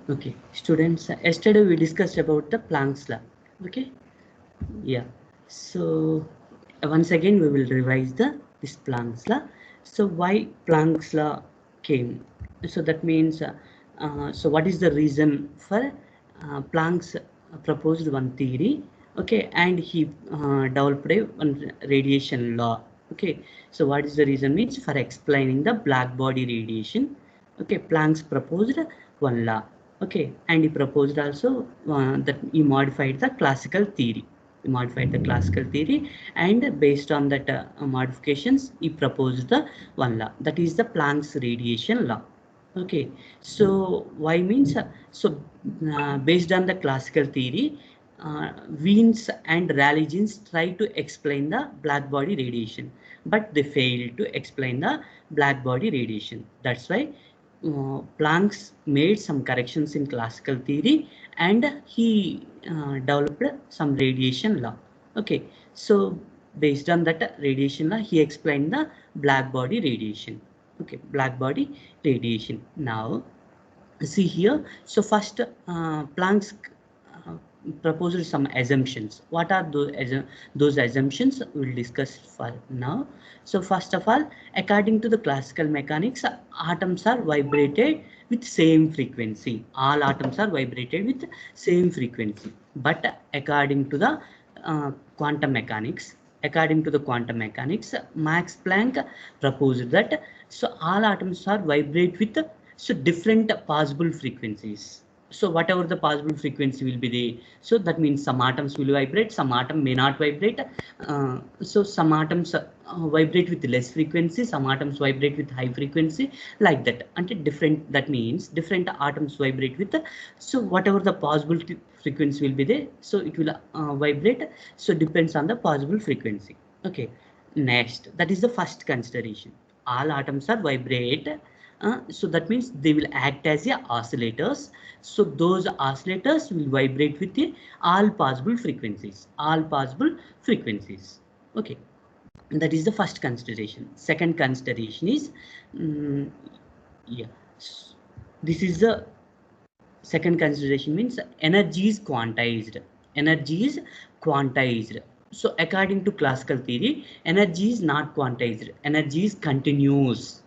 Okay, students, yesterday we discussed about the Planck's law. Okay, yeah. So once again we will revise this Planck's law. So why Planck's law came? So that means so what is the reason for Planck's proposed one theory? Okay, and he developed one radiation law. Okay, so what is the reason means for explaining the black body radiation. Okay, Planck's proposed one law. Okay, and he proposed also that he modified the classical theory. He modified the classical theory, and based on that modifications, he proposed the one law, that is the Planck's radiation law. Okay, so why means based on the classical theory, Wiens and Rayleigh tried to explain the black body radiation, but they failed to explain the black body radiation. That's why Planck made some corrections in classical theory, and he developed some radiation law. Okay, so based on that radiation law, he explained the black body radiation. Okay, black body radiation. Now see here, so first Planck's uh, proposed some assumptions. What are those assumptions? We'll discuss for now. So first of all, according to the classical mechanics, atoms are vibrated with same frequency. All atoms are vibrated with same frequency. But according to the quantum mechanics, Max Planck proposed that so all atoms are vibrate with so different possible frequencies. So whatever the possible frequency will be there, so that means some atoms will vibrate, some atom may not vibrate. So some atoms vibrate with less frequency, some atoms vibrate with high frequency, like that. And different, that means different atoms vibrate with so whatever the possible frequency will be there, so it will vibrate, so depends on the possible frequency. Okay, next, that is the first consideration. All atoms are vibrate, so that means they will act as oscillators. So those oscillators will vibrate with all possible frequencies. Okay, that is the first consideration. Second consideration is yeah, this is the second consideration, means energy is quantized. Energy is quantized. So according to classical theory, energy is not quantized. Energy is continuous.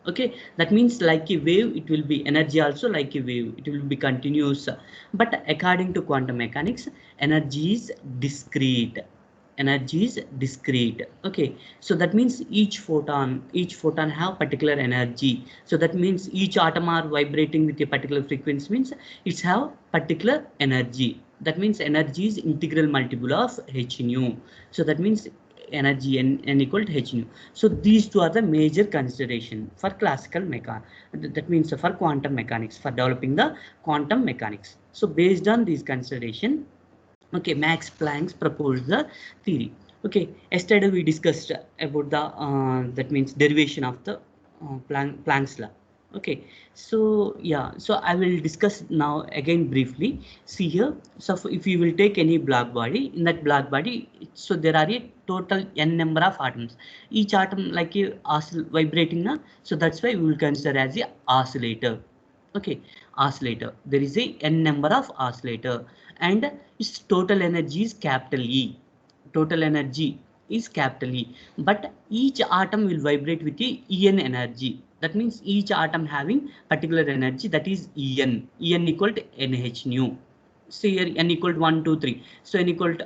Okay, that means like a wave, it will be energy also like a wave, it will be continuous. But according to quantum mechanics, energy is discrete. Okay, so that means each photon have particular energy. So that means each atom are vibrating with a particular frequency, means it's have particular energy. That means energy is integral multiple of h nu. So that means energy n equal to h nu. So these two are the major consideration for classical mechanics. That means for quantum mechanics, for developing the quantum mechanics. So based on these consideration, okay, Max Planck proposed the theory. Okay, yesterday we discussed about the that means derivation of the Planck's law. Okay, so yeah, so I will discuss now again briefly. See here, so if you will take any black body, in that black body, so there are a total n number of atoms. Each atom like a vibrating now, so that's why we will consider as a oscillator. Okay, oscillator, there is a n number of oscillator, and its total energy is capital E. Total energy is capital E, but each atom will vibrate with a En energy. That means each atom having particular energy, that is En equal to nh nu. So here n equal to 1 2 3, so n equal to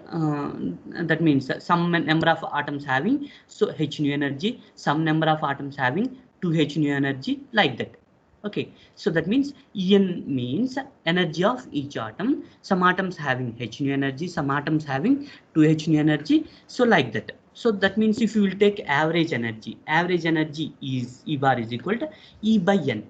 that means some number of atoms having so h nu energy, some number of atoms having 2h nu energy, like that. Okay, so that means En means energy of each atom. Some atoms having h nu energy, some atoms having 2h nu energy, so like that. So that means if you will take average energy is E bar is equal to E by n.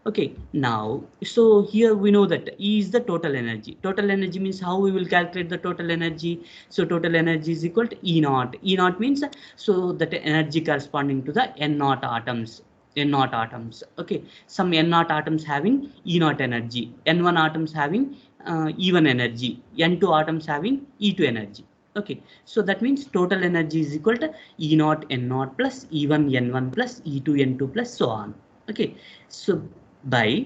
Okay, now so here we know that E is the total energy. Total energy means how we will calculate the total energy. So total energy is equal to E naught. E naught means so that energy corresponding to the n naught atoms. N naught atoms. Okay, some n naught atoms having E naught energy, n1 atoms having E1 energy, n2 atoms having E2 energy. Okay, so that means total energy is equal to E naught n naught plus E1 n1 plus E2 n2 plus so on. Okay, so by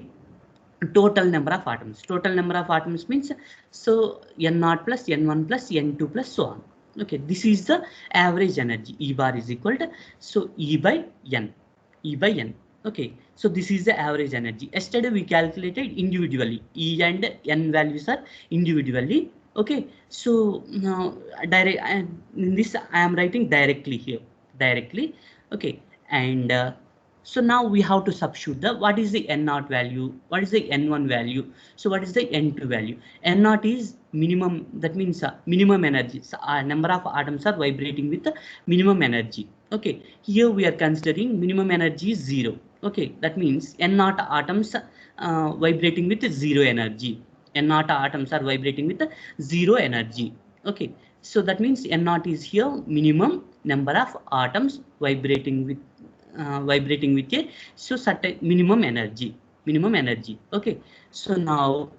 total number of atoms. Total number of atoms means so n0 plus n1 plus n2 plus so on. Okay, this is the average energy. E bar is equal to so E by n. E by n. Okay, so this is the average energy. Yesterday we calculated individually. E and n values are individually. Okay, so now direct in this I am writing directly here. Directly. Okay, and so now we have to substitute the what is the n0 value, what is the n1 value, so what is the n2 value. N0 is minimum, that means minimum energy. So, number of atoms are vibrating with the minimum energy. Okay, here we are considering minimum energy is 0. Okay, that means n0 atoms vibrating with 0 energy. N0 atoms are vibrating with 0 energy. Okay, so that means n0 is here minimum number of atoms vibrating with a so certain minimum energy. Okay, so now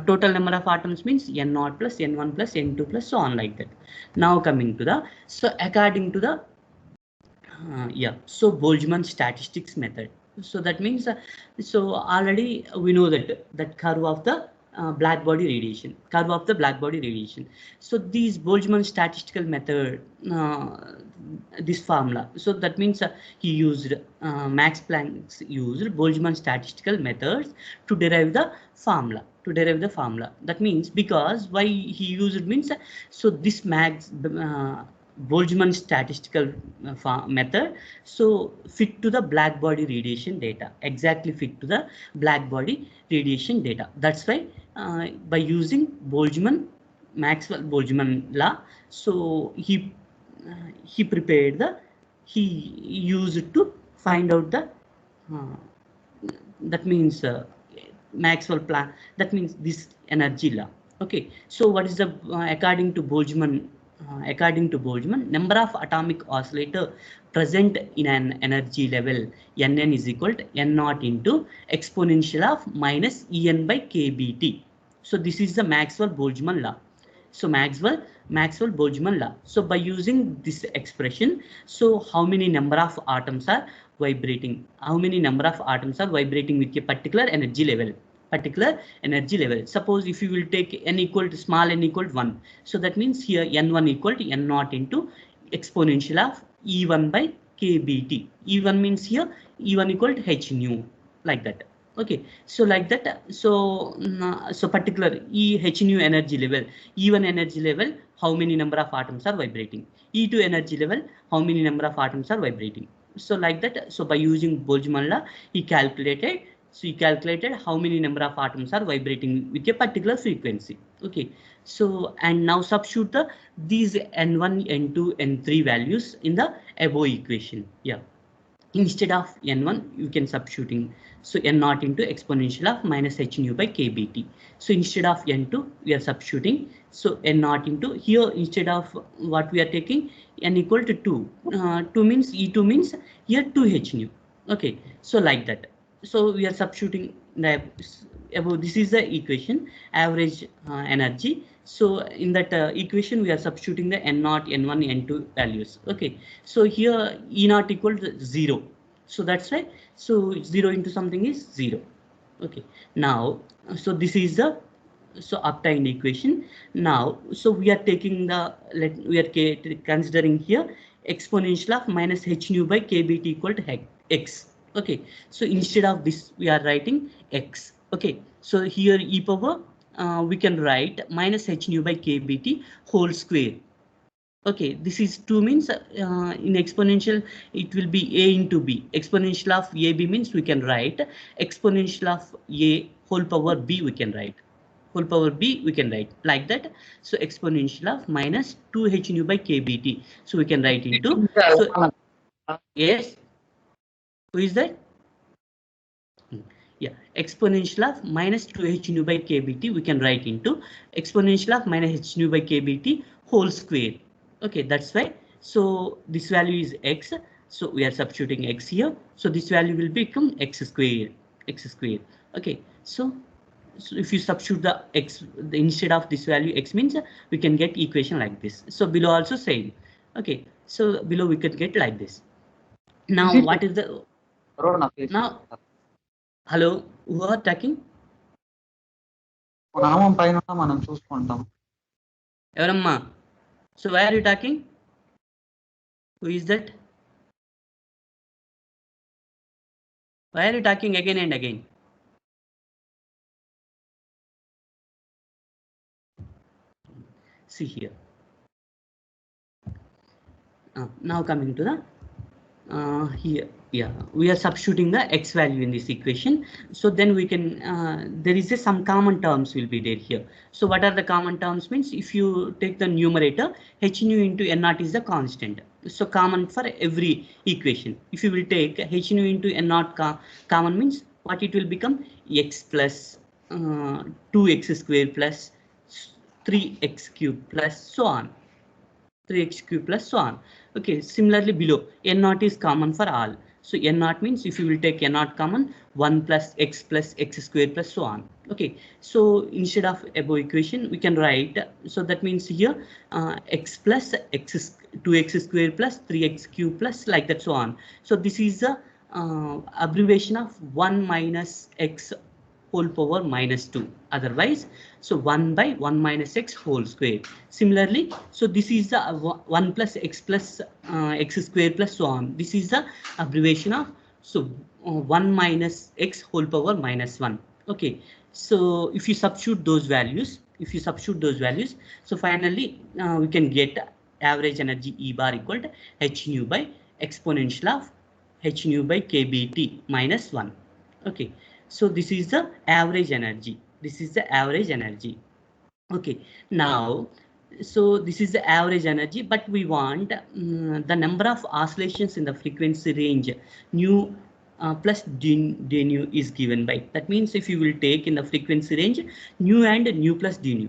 total number of atoms means n0 plus n1 plus n2 plus so on like that. Now coming to the so according to the so Boltzmann statistics method. So that means so already we know that curve of the Blackbody radiation. So these Boltzmann statistical method, this formula. So that means he used Max Planck used Boltzmann statistical methods to derive the formula. That means because why he used means so this Max Boltzmann statistical method so fit to the Blackbody radiation data, exactly fit to the Blackbody radiation data. That's why by using Maxwell-Boltzmann law, so he prepared he used to find out the that means Maxwell Planck, that means this energy law. Okay, so what is the according to Boltzmann, number of atomic oscillator present in an energy level Nn is equal to n0 into exponential of minus En by kBt. So this is the Maxwell-Boltzmann law. So Maxwell-Boltzmann law. So by using this expression, so how many number of atoms are vibrating? How many number of atoms are vibrating with a particular energy level? Suppose if you will take n equal to small n equal to 1. So that means here n1 equal to n0 into exponential of E1 by kBt. E1 means here E1 equal to h nu, like that. Okay, so like that, so so particular h nu energy level, E1 energy level, how many number of atoms are vibrating? E2 energy level, how many number of atoms are vibrating? So like that, so by using Boltzmann law, he calculated how many number of atoms are vibrating with a particular frequency. Okay, so and now substitute these n1, n2, n3 values in the above equation. Yeah, instead of n1 you can substituting so n0 into exponential of minus h nu by kBt. So instead of n2 we are substituting so n0 into here, instead of what we are taking n equal to 2. 2 means E2 means here 2h nu. Okay, so like that. So we are substituting the above. This is the equation, average energy. So in that equation we are substituting the n0, n1, n2 values. Okay, so here E0 equal to 0. So that's why so 0 into something is 0. Okay, now so this is the so obtained equation. Now so we are taking the we are considering here exponential of minus h nu by kBt equal to x. Okay, so instead of this we are writing x. Okay, so here e power we can write minus h nu by kBt whole square. Okay, this is 2 means in exponential it will be a into b. Exponential of ab means we can write exponential of a whole power b, we can write like that. So exponential of minus 2h nu by kBt, so we can write into so yes, who is that? Yeah, exponential of minus 2h nu by kBt we can write into exponential of minus h nu by kBt whole square. Okay, that's why so this value is x, so we are substituting x here, so this value will become x square. Okay, so if you substitute the x instead of this value x means we can get equation like this. So below also same. Okay, so below we could get like this. Now what is the now hello, who are talking? నామం పైన మనం చూసుకుంటాం. ఎవరమ్మా? So why are you talking? Who is that? Why are you talking again and again? See here. Now coming to the here, yeah, we are substituting the x value in this equation. So then we can there is some common terms will be there here. So what are the common terms? Means if you take the numerator, h nu into n naught is the constant. So common for every equation. If you will take h nu into n naught common, means what it will become? X plus 2x square plus 3x cube plus so on. 3x cube plus so on. Okay, similarly below, n naught is common for all. So n naught means if you will take n naught common, 1 plus x square plus so on. Okay, so instead of above equation we can write, so that means here x plus 2x square plus 3x cube plus like that so on. So this is the abbreviation of 1 minus x whole power minus 2, otherwise so 1 by 1 minus x whole square. Similarly, so this is the 1 plus x square plus so on. This is the abbreviation of so 1 minus x whole power minus 1. Okay, so if you substitute those values, so finally we can get average energy E bar equal to h nu by exponential of h nu by kBT minus 1. Okay, so this is the average energy. Okay, now so this is the average energy, but we want the number of oscillations in the frequency range nu plus d nu is given by. That means if you will take in the frequency range nu and nu plus d nu,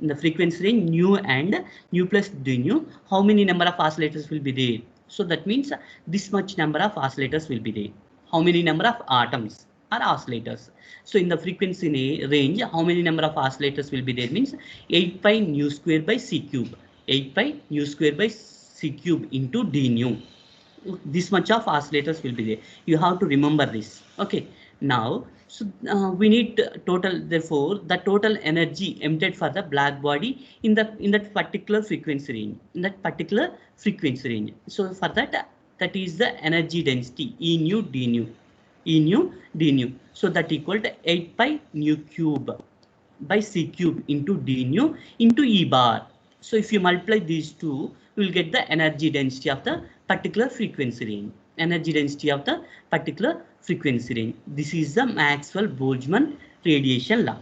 in the frequency range nu and nu plus d nu, how many number of oscillators will be there? So that means this much number of oscillators will be there. How many number of atoms are oscillators? So in the frequency range, how many number of oscillators will be there? Means 8 pi nu square by c cube, 8 pi nu square by c cube into d nu. This much of oscillators will be there. You have to remember this. Okay, now so we need total, therefore the total energy emitted for the black body in that particular frequency range, so for that, that is the energy density E nu d nu, so that equal to 8 pi nu cube by c cube into d nu into E bar. So if you multiply these two, you will get the energy density of the particular frequency range. This is the Maxwell-Boltzmann radiation law.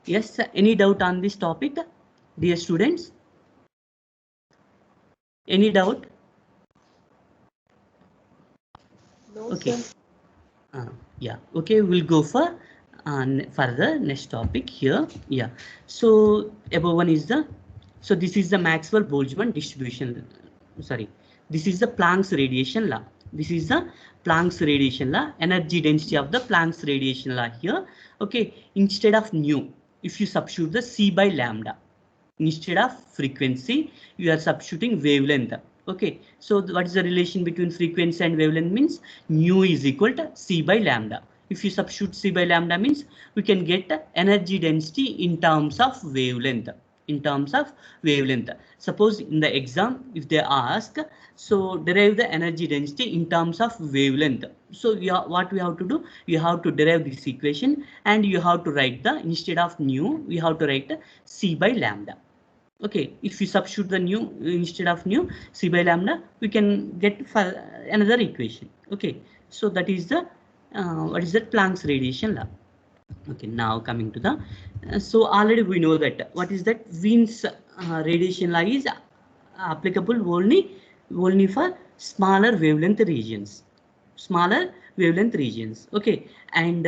Yes, any doubt on this topic, dear students? Any doubt? No, Okay. sir. Yeah, okay, we'll go for further next topic here. Yeah, so above one is the, so this is the Maxwell-Boltzmann distribution, sorry, this is the Planck's radiation law. Energy density of the Planck's radiation law here. Okay, instead of nu, if you substitute the c by lambda, instead of frequency you are substituting wavelength. Okay, so what is the relation between frequency and wavelength? Means nu is equal to c by lambda. If you substitute c by lambda, means we can get energy density in terms of wavelength. Suppose in the exam if they ask, so derive the energy density in terms of wavelength. So what we have to do, you have to derive this equation and you have to write the, instead of nu we have to write c by lambda. Okay, if you substitute the nu instead of nu c by lambda, we can get another equation. Okay, so that is the what is that Planck's radiation law. Okay, now coming to the so already we know that what is that Wien's radiation law is applicable only for smaller wavelength regions. Okay, and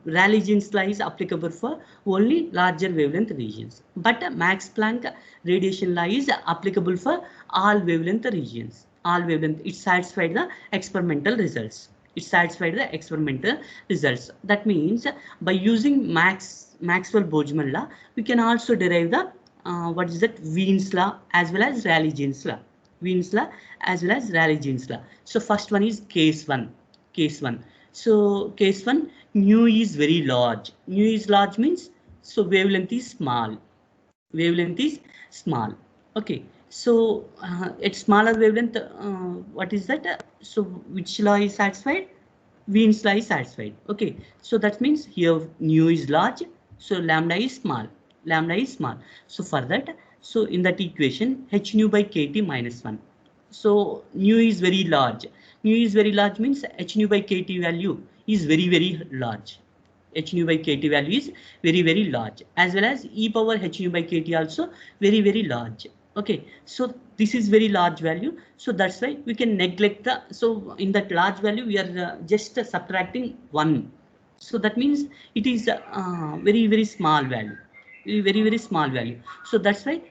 Rayleigh-Jeans law is applicable for only larger wavelength regions, but Max Planck radiation law is applicable for all wavelength regions. It satisfied the experimental results. That means by using Maxwell-Boltzmann law, we can also derive the what is that Wien's law as well as Rayleigh-Jeans law. So first one is case one. So case 1, nu is very large. Nu is large means, so wavelength is small. Wavelength is small. Okay, so at smaller wavelength, what is that? So which law is satisfied? Wien's law is satisfied. Okay, so that means here nu is large, so lambda is small. Lambda is small. So for that, so in that equation, h nu by kt minus 1. So nu is very large. Nu is very large means h nu by kt value is very large. H nu by kt value is very large, as well as e power h nu by kt also very large. Okay, so this is very large value, so that's why we can neglect the, so in that large value we are just subtracting 1. So that means it is very small value, very small value. So that's why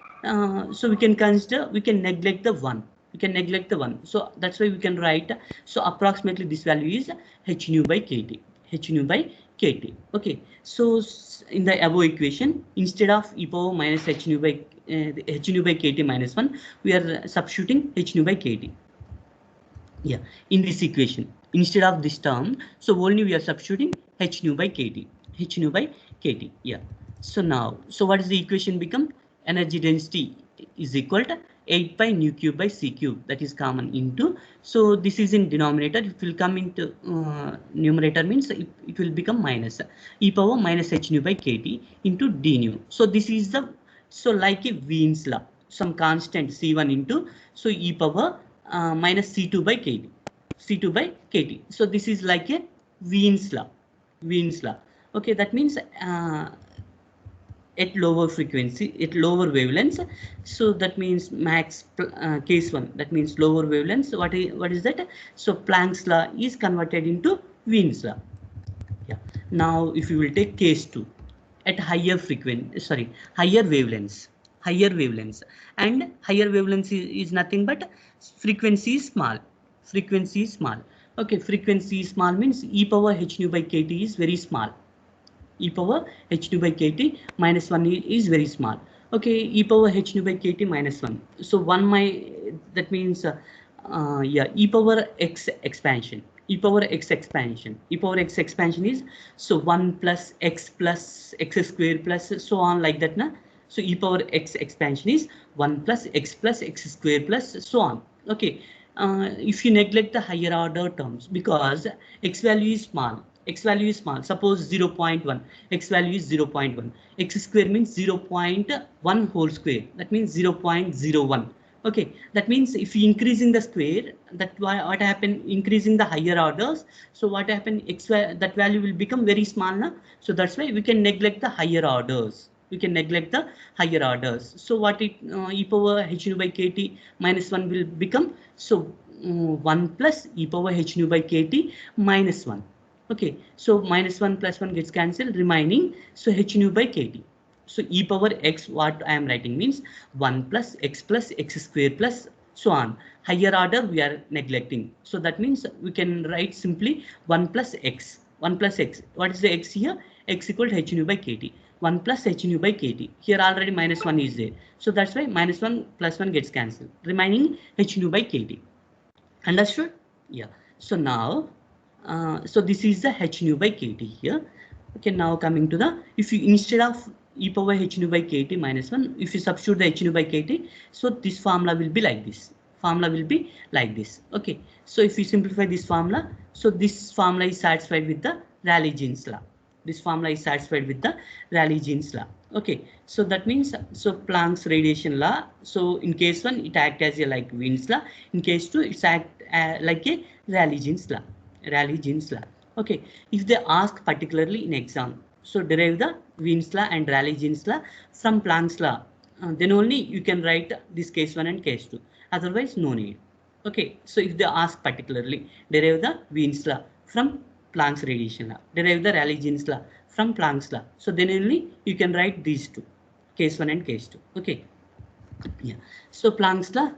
so we can consider, we can neglect the 1, we can neglect the 1. So that's why we can write, so approximately this value is h nu by kt, h nu by kt. Okay, so in the above equation, instead of e power minus h nu by h nu by kt minus 1, we are substituting h nu by kt. Yeah, in this equation, instead of this term, so only we are substituting h nu by kt, h nu by kt. Yeah, so now, so what is the equation become? Energy density is equal to 8 pi nu cube by c cube, that is common into, so this is in denominator, it will come into numerator, means it will become minus e power minus h nu by kt into d nu. So this is the, so like a Wien's law, some constant c1 into, so e power minus c2 by kt, c2 by kt. So this is like a Wien's law, Wien's law. Okay, that means at lower frequency, at lower wavelengths, so that means max case 1, that means lower wavelengths. What is that? So Planck's law is converted into Wien's law. Yeah, now if you will take case 2, at higher frequency, sorry, higher wavelengths, higher wavelengths, and higher wavelengths is nothing but frequency is small, frequency is small. Okay, frequency is small means e power h nu by kt is very small, e power h nu by kt minus 1 is very small. Okay, e power h nu by kt minus 1, so 1 my, that means yeah, e power x expansion, e power x expansion, e power x expansion is, so 1 plus x square plus so on, like that na. So e power x expansion is 1 plus x square plus so on. Okay, if you neglect the higher order terms, because x value is small, x value is small, suppose 0.1, x value is 0.1, x square means 0.1 whole square, that means 0.01. Okay, that means if you increasing the square, that what happen, increasing the higher orders, so what happen, that value will become very small na? So that's why we can neglect the higher orders, we can neglect the higher orders. So what it e power h nu by kt minus 1 will become, so 1 plus e power h nu by kt minus 1. Okay, so minus 1 plus 1 gets cancelled, remaining, so h nu by kt. So e power x, what I am writing means 1 plus x square plus so on. Higher order we are neglecting. So that means we can write simply 1 plus x. 1 plus x. What is the x here? X equal to h nu by kt. 1 plus h nu by kt. Here already minus 1 is there. So that's why minus 1 plus 1 gets cancelled. Remaining h nu by kt. Understood? Yeah. So now, so this is the h nu by kt here. Okay, now coming to the, if you instead of e power h nu by kt minus 1, if you substitute the h nu by kt, so this formula will be like this. Formula will be like this. Okay, so if you simplify this formula, so this formula is satisfied with the Rayleigh-Jeans law. This formula is satisfied with the Rayleigh-Jeans law. Okay, so that means, so Planck's radiation law. So in case 1, it acts as a like Wien's law. In case 2, it's act like a Rayleigh-Jeans law. Rayleigh-Jeans law. Okay, if they ask particularly in exam, so derive the Wien's law and Rayleigh-Jeans law from Planck's law, then only you can write this case 1 and case 2. Otherwise, no need. Okay, so if they ask particularly, derive the Wien's law from Planck's radiation law, derive the Rayleigh-Jeans law from Planck's law. So then only you can write these two, case 1 and case 2. Okay, yeah. So Planck's law,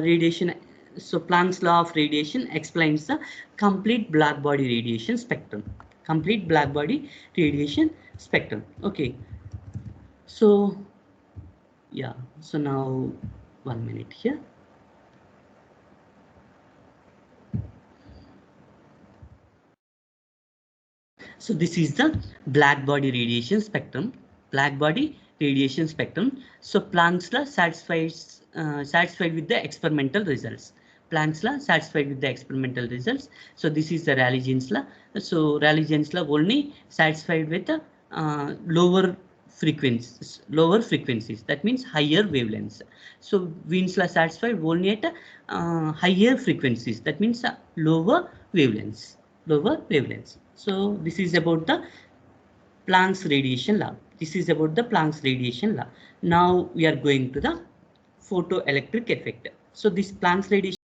radiation. So Planck's law of radiation explains the complete blackbody radiation spectrum. Complete blackbody radiation spectrum. Okay. So yeah. So now 1 minute here. So this is the blackbody radiation spectrum. Blackbody radiation spectrum. So Planck's law satisfied with the experimental results. Planck's law satisfied with the experimental results. So this is the Rayleigh-Jeans law. So Rayleigh-Jeans law only satisfied with the lower frequencies. That means higher wavelengths. So Wien's law satisfied only at higher frequencies. That means lower wavelengths. Lower wavelengths. So this is about the Planck's radiation law. This is about the Planck's radiation law. Now we are going to the photoelectric effect. So this Planck's radiation